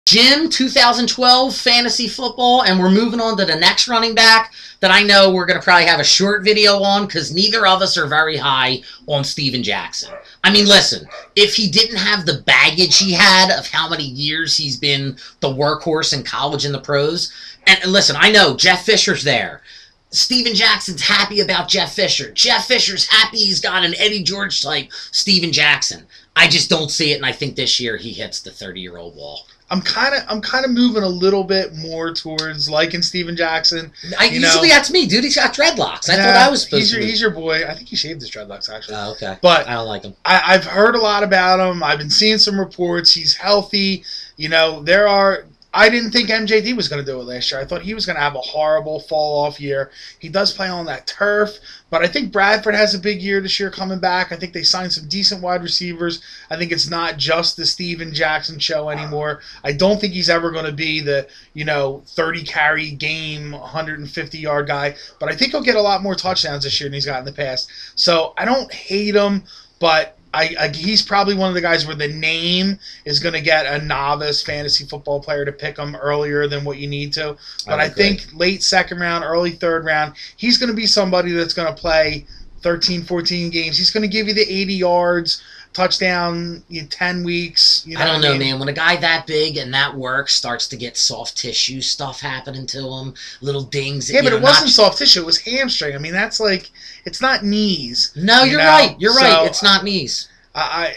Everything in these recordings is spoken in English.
Jim, 2012 fantasy football, and we're moving on to the next running back that I know we're going to probably have a short video on because neither of us are very high on Steven Jackson. I mean, listen, if he didn't have the baggage he had of how many years he's been the workhorse in college and the pros, and listen, I know Jeff Fisher's there. Steven Jackson's happy about Jeff Fisher. Jeff Fisher's happy he's got an Eddie George type Steven Jackson. I just don't see it, and I think this year he hits the 30-year-old wall. I'm kind of moving a little bit more towards liking Steven Jackson. Usually that's me, dude. He's got dreadlocks. I thought I was supposed to be. He's your boy. I think he shaved his dreadlocks, actually. Oh, okay. But I don't like him. I've heard a lot about him. I've been seeing some reports. He's healthy. I didn't think MJD was going to do it last year. I thought he was going to have a horrible fall-off year. He does play on that turf, but I think Bradford has a big year this year coming back. I think they signed some decent wide receivers. I think it's not just the Steven Jackson show anymore. I don't think he's ever going to be the 30-carry game, 150-yard guy, but I think he'll get a lot more touchdowns this year than he's got in the past. So I don't hate him, but he's probably one of the guys where the name is going to get a novice fantasy football player to pick him earlier than what you need to. But I think late second round, early third round, he's going to be somebody that's going to play 13, 14 games. He's going to give you the 80 yards, touchdown, 10 weeks. I don't know, man. When a guy that big and that works starts to get soft tissue stuff happening to him, little dings. Yeah, but it wasn't soft tissue. It was hamstring. I mean, that's like, it's not knees. No, you're right. You're right. It's not knees. I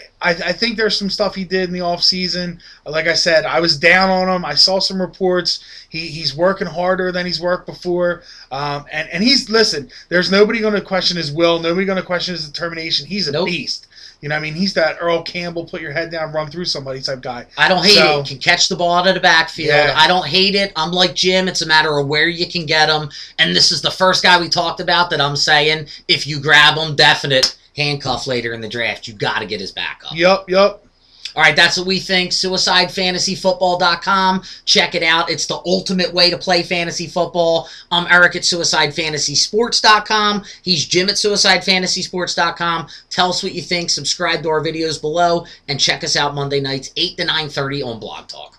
think there's some stuff he did in the offseason. Like I said, I was down on him. I saw some reports. He's working harder than he's worked before. And listen, there's nobody going to question his will. Nobody going to question his determination. He's a beast. You know what I mean? He's that Earl Campbell, put your head down, run through somebody type guy. I don't hate it. Can catch the ball out of the backfield. Yeah. I don't hate it. I'm like Jim. It's a matter of where you can get him. And this is the first guy we talked about that I'm saying, if you grab him, definite handcuff later in the draft. You got to get his back up. Yep. All right, that's what we think. SuicideFantasyFootball.com. Check it out. It's the ultimate way to play fantasy football. I'm Eric at SuicideFantasySports.com. He's Jim at SuicideFantasySports.com. Tell us what you think. Subscribe to our videos below. And check us out Monday nights, 8 to 9:30 on Blog Talk.